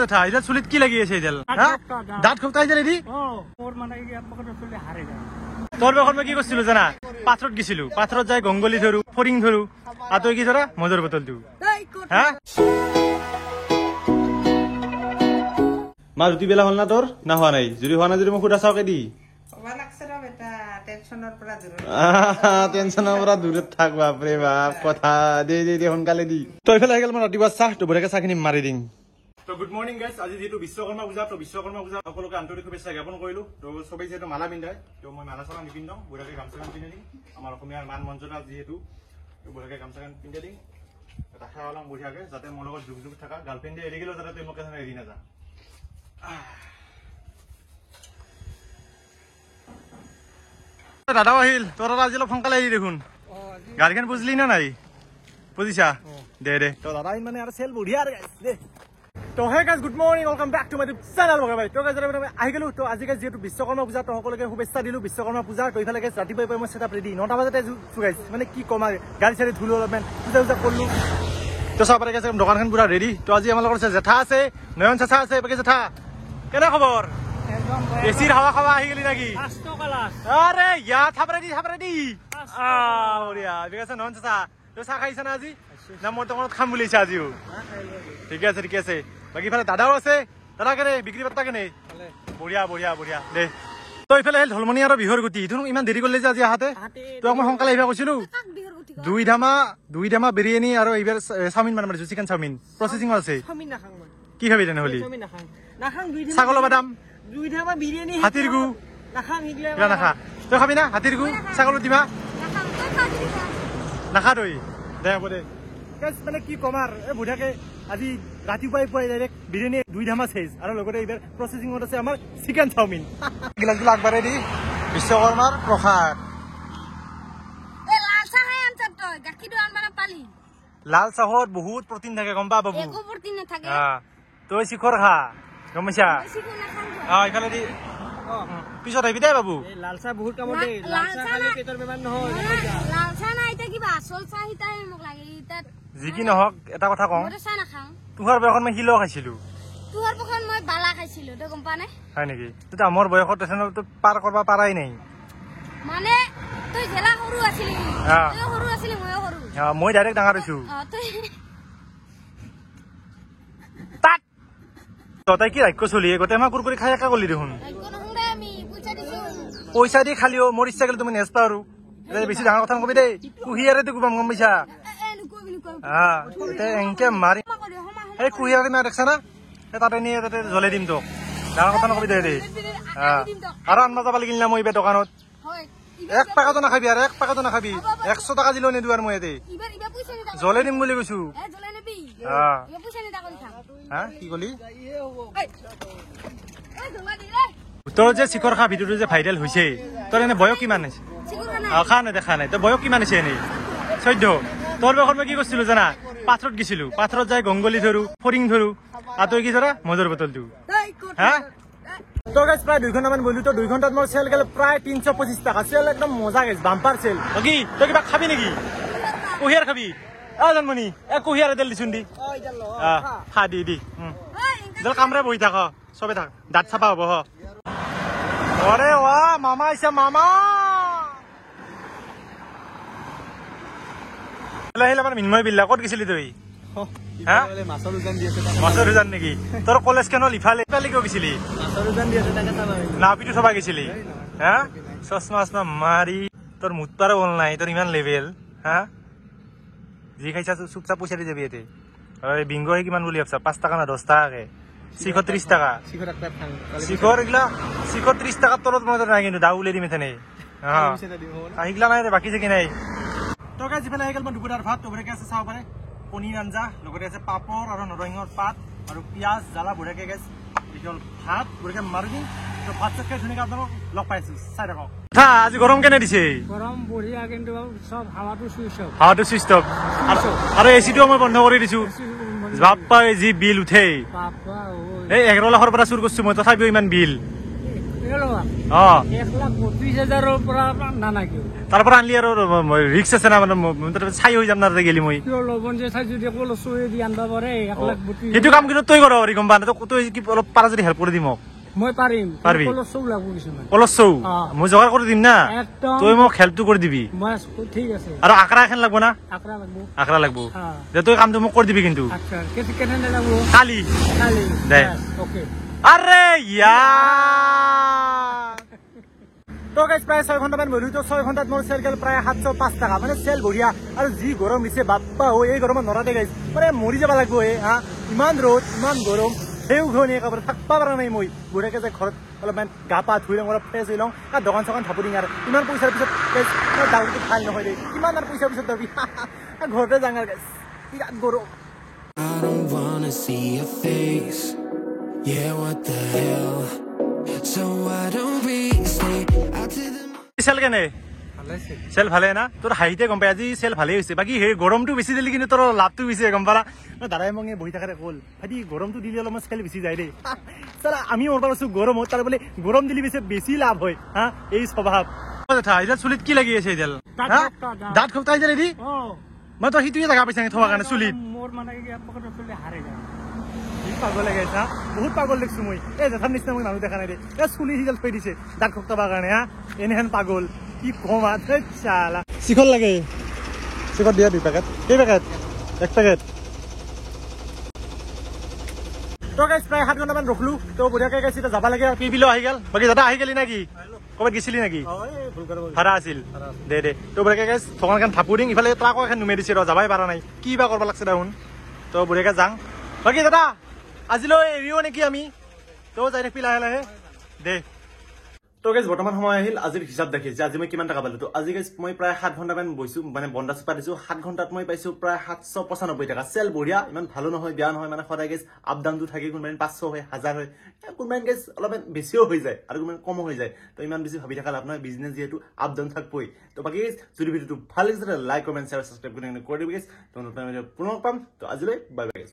জেঠা এতিয়া চুলিত কি লাগি আছে এতিয়া দাঁত খোকতাই যায় নেকি তোর বখন মই কি করছিল জানা পাথরত গেছিল পাথরত যাই গঙ্গলি ধরু ফরিং ধরু আর তুই কি ধরা মজুর বোতল দিও হ্যাঁ মা রুটি বেলা হল না তোর না হওয়া নাই যদি হওয়া না যদি মই খুদা চাওকে দি টেনশনৰ পৰা দূৰত থাক বাপৰে বাপ কথা দে সোনকালে দি তই ফেলে গেল মই ৰাতিপুৱা চাহ তো বঢ়িয়াকে চাহখিনি মাৰি দিম তো গুড মৰ্নিং গাইজ আজি যেহেতু বিশ্বকৰ্মা পূজা তো বিশ্বকৰ্মা পূজা সকলোকে আন্তৰিক শুভেচ্ছা জ্ঞাপন কৰিলো তো সবেই যিহেতু মালা পিন্ধায় তো মই মালা চালা নিপিন্ধাওঁ বঢ়িয়াকে গামোচাখন পিন্ধি দিম আমাৰ অসমীয়াৰ মান মৰ্যাদা যিহেতু বঢ়িয়াকে গামোচাখন পিন্ধি দিম ৰাখা ওলাম বঢ়িয়াকে যাতে মোৰ লগত যুগ যুগ থকা গাৰ্লফ্ৰেণ্ডে এৰি গেলেও যাতে তই মোক এৰি নাযা দাদাও আহিল তোর আজি অলপ সোনকালে আহি দেখোন গাড়ীখন বুজলি না নাই বুজিছা দে দে তো দাদা আহিল মানে আৰু চেল বঢ়িয়া আৰু গাইছ দে তো হে guys good morning welcome back to my channel বগা ভাই তো গাইজ আহি গেলো তো আজি গাইজ যেহেতু বিশ্বকৰ্মা পূজা তো সকলোকে শুভেচ্ছা দিলো বিশ্বকৰ্মা পূজা তো ইফালে গাইজ ৰাতিপুৱাই মই সেটআপ ৰেডি 9টা বজাতে গাইজ মানে কি কম আৰু গাড়ী চাড়ী ধুলো অলপমান পূজা পূজা কৰলো তো সব পাৰে গাইজ দোকানখন পুৰা ৰেডি তো আজি আমাৰ লগত জেঠা আছে নয়ন চাচা আছে বাকি জেঠা কেনে খবৰ এসির হাওয়া খাওয়া আহি গেলি নাকি আরে ইয়া থাপরে দি বঢ়িয়া ঠিক আছে নন চাচা তই চাহ খাইছা না আজি না মই দোকানত খাম বুলিছা আজিও ঠিক আছে বাকি ইফালে দাদাও আছে দাদা কেনে বিক্রি পাত্তা কেনে বঢ়িয়া দে তই ইফালে ঢলমনি আৰু বিহুৰ গুটি তুমি ইমান দেৰি কৰিলে যে আজি আহাতে তই মই সোনকালে আহিবা কৈছিলো দুই ধামা বিৰিয়ানী আৰু এইবাৰ চাওমিন মানে মাৰিছো চিকেন চাওমিন প্ৰসেসিং আছে কি খাবি তেনেহ'লে ছাগলৰ বাদাম দুই ধামা বিৰিয়ানী হাতীৰ গু নাখা তই খাবি না হাতীৰ গু ছাগলৰ দিমা নাখা তই দে হ'ব দে মানে কি কম আৰু এই বুঢ়াকে আজি ৰাতিপুৱাই পুৱাই ডাইৰেক্ট বিৰিয়ানী দুই ধামা চেজ আৰু লগতে এইবাৰ প্ৰচেচিঙত আছে আমাৰ চিকেন চাওমিন গিলাচবিলাক আগবাঢ়াই দি বিশ্বকৰ্মাৰ প্ৰসাদ লাল চাহত বহুত প্ৰটিন থাকে গম পা বাবু তই শিখৰ খা গম পাইছা ইফালে দি পিছত আহিবি দে বাবু লাল চাহ বহুত কামত দে লাল চাহ খালে পেটৰ বেমাৰ নহয় লাল চাহ নাই এটা কিবা আসল চাহ হিতাই মোক লাগে ইটা যি কি নহক এটা কথা কওঁ মই চাহ নাখাওঁ তোহাৰ বয়সত মই হিলো খাইছিলো তোহাৰ বয়সত মই বালা খাইছিলো তই গম পা নাই হয় নেকি তুই আমাৰ বয়সত তো পাৰ কৰবা পাৰাই নাই মানে তই জেলা সৰু আছিলি তই সৰু আছিলি মই সৰু মই ডাইৰেক্ট ডাঙৰ হৈছো তই কি ৰাক্য চলি গোটেই মাহ কুৰকুৰি খাই একা গলি দেখোন পইচা দি খালিও মোৰ ইচ্ছা গেলে তুমি নেচপা আৰু বেছি ডাঙৰ কথা নকবি দেই কুঁহিয়াৰে দি কুবাম গম পাইছা এনকে মাৰি এই কুঁহিয়াৰে মাৰ দেখছা না তাতে নিয়ে তাতে জ্বলাই দিম তোক ডাঙৰ কথা নকবি দে দেই আৰু আনবা যাব লাগিল না মই এইবাৰ দোকানত 1 টাকাতো নাখাবি আৰু 1 টাকাতো নাখাবি 100 টাকা দিলেও নিদিওঁ আৰু মই ইয়াতে জ্বলাই দিম বুলি কৈছো কি কলি তোৰ যে শিখৰ খা ভিডিঅ'টো যে ভাইৰেল হৈছে তোৰ এনে বয়স কিমান আছে খা নাই দেখা নাই তোৰ বয়স কিমান আছে এনেই 14 তোৰ বয়সত মই কি কৰিছিলো জানা পাথৰত গেছিলো পাথৰত যাই গঙ্গলি ধৰু ফৰিং ধৰু আৰু তই কি ধৰা মজুৰ বোতল দিও তো গাইজ প্ৰায় 2 ঘণ্টামান বহিলো তো 2 ঘণ্টাত মোৰ চেল গেল প্ৰায় 325 টাকা চেল একদম মজা গাইজ বাম্পাৰ চেল কি তই কিবা খাবি নেকি কুঁহিয়াৰ খাবি জানমণি কুঁহিয়াৰ তেল দিছোন দি খা দি কামৰে বহি থাক চবে থাক দাঁত চাফা হব অৰে ৱা মামা আহিছে মামা আহিলে আমাৰ মিন্ময় বিল্লা ক'ত গেছিলি তই মাছৰ উজান নেকি তোৰ কলেজ কেন ইফালে কিয় গেছিলি নাপিটো থবা গেছিলি চশমা মাৰি তোৰ মুঠ পাৰে বল নাই তোৰ ইমান লেভেল যি খাইছা চুপচাপ পইচা দি যাবি ইয়াতে বিংগ কিমান বুলি ভাবছা 5 টাকা না 10 টাকাকে শিখৰ 30 টাকা শিখৰ এগলা শিখৰ 30 টাকাৰ তলত মই নাই কিন্তু দাউ উলাই দিম এথানে আহিগলা নাই বাকি যে কি নাই তো গাইজ ইফালে আহি গেল মই দুপৰীয়াৰ ভাত তোবৰেকে আছে চাব পাৰে পনীৰ আঞ্জা লগতে আছে পাপৰ আৰু নৰসিংহৰ পাত আৰু পিঁয়াজ জ্বালা বঢ়িয়াকে গাইজ বিশাল ভাত বঢ়িয়াকে মাৰি দিম তো ভাত চাত খাই ধুনীয়াকে আপোনালোক লগ পাইছো চাই থাকক আজি গৰম কেনে দিছে গৰম বঢ়িয়া কিন্তু সব হাৱাটো সুইচ অফ আৰু এচিটো মই বন্ধ কৰি দিছো বাপ্পা যি বিল উঠে এই 11 লাখৰ পৰা চুৰ কৰিছো মই তথাপিও ইমান বিল অ 1,32,000 পৰা নানা কিয় তাৰ পৰা আনলি আৰু ৰিক্স আছে না মানে চাই হৈ যাম না তাতে গেলি মই কিয় লবন যে চাই যদি কলো চুই দি আনবা পাৰে 1,32,000 সেইটো কাম কিন্তু তই কৰ হেৰি গম পা না তই কি অলপ পাৰা যদি হেল্প কৰি দি মোক মই পাৰিম পাৰিবি? কলো চৌ লাগব কিছুমান কলচ চৌ মই যোগাৰ কৰি দিম না একদম তই মোক হেল্পটো কৰি দিবি মই ঠিক আছে আৰু আখৰা এখন লাগব না আকৰা লাগব আখৰা লাগব দে তই কামটো মোক কৰি দিবি কিন্তু আচ্ছা কেনে লাগব কালি কালি দে। ওকে আরে ইয়ার তো গাইস প্রায় 6 ঘন্টা মান বলি তো 6 ঘন্টাত মোর সেল গেল প্রায় 705 টাকা মানে সেল বঢ়িয়া আর জি গরম দিছে বাপ্পা ও এই গরমত নরাতে গাইস মানে মরি যাবা লাগবো হা ইমান রোদ ইমান গরম হেউ ঘনি একেবারে থাকবা পারা নাই মই বুঢ়াকে যে ঘৰত অলপমান গা পা ধুই লওঁ অলপ ফ্ৰেছ হৈ লওঁ আৰু দোকান চকান থাপুৰিং আৰু ইমান পইচাৰ পিছত গাইছ দাউৰিটো ভাল নহয় দেই কিমান আৰু পইচাৰ পিছত দাবি ঘৰতে যাং আৰু গাইছ বিৰাট গৰম I don't wanna see your face. Yeah, what the hell? So why don't we stay out to the চেল কেনে চেল ভালে না তোৰ হাঁহিতে গম পাই আজি চেল ভালেই হৈছে বাকী সেই গৰমটো বেছি দিলি কিন্তু তোৰ লাভটো বেছি গম পালা দাদাই মোক বহি থাকাতে ক'ল ভাইটি গৰমটো দিলে অলপমান চেল বেছি যায় দেই চালা আমি ওৰ পাইছো গৰমত তাৰ বোলে গৰম দিলি বেছি লাভ হয় হা এই স্বভাৱ এতিয়া চুলিত কি লাগি আছে এতিয়া দাঁত খোকতাই যায় দি মই তো সিটোৱে জেগা পাইছা থোৱাৰ কাৰণে চুলিত মোৰ মানে কি পকেটৰ চুলি হাৰে যায় পাগল লাগে চা বহুত পাগল দেখছো মই এই জেঠাৰ নিচিনা মই মানুহ দেখা নাই দে এই চুলি সিজাল থৈ দিছে দাঁত খোকতাবৰ কাৰণে হা এনেহেন পাগল কি কম চালা শিখৰ লাগে শিখৰ দিয়া 2 পেকেট কেই পেকেট 1 পেকেট তো গাইছ প্ৰায় 7 ঘণ্টামান ৰখলো তো বঢ়িয়াকে গাইছ এতিয়া যাব লাগে পিবিলো আহি গেল বাকী দাদা আহি গেলি নাকি ক'ৰবাত গেছিলি নাকি ভাড়া আছিল দে তো বঢ়িয়াকে গাইছ থকান থাপুৰিং ইফালে ট্ৰাকো এখন নুমে দিছে ৰ যাবাই পাৰা নাই কি বা কৰিব লাগছে দেখোন তো বঢ়িয়াকে যাং বাকী দাদা আজিলৈ এৰিও নেকি আমি তো যাই থাকিবি লাহে লাহে দে তো গাইজ বৰ্তমান সময় আহিল আজিৰ হিচাপ দেখি যে আজি মই কিমান টকা পালো তো আজি গাইজ মই প্ৰায় 7 ঘণ্টামান বহিছো মানে বন্দা চোপা দিছো 7 ঘণ্টাত মই পাইছো প্ৰায় 795 টাকা চেল বঢ়িয়া ইমান ভালো নহয় বেয়া নহয় মানে সদায় গাইজ আপ ডাউনটো থাকে কোনোবাই 500 হয় 1000 হয় কোনোবাই গাইজ অলপমান বেছিও হৈ যায় আৰু কোনোবাই কমো হৈ যায় তো ইমান বেছি ভাবি থকা লাভ নহয় বিজনেছ যিহেতু আপ ডাউন থাকবই তো বাকী গাইজ যদি ভিডিঅ'টো ভাল লাগিছে লাইক কমেণ্ট শ্বেয়াৰ ছাবস্ক্ৰাইব কৰি দিবি গাইজ তো নতুন পুনৰ পাম তো আজিলৈ বাই বাই গাইজ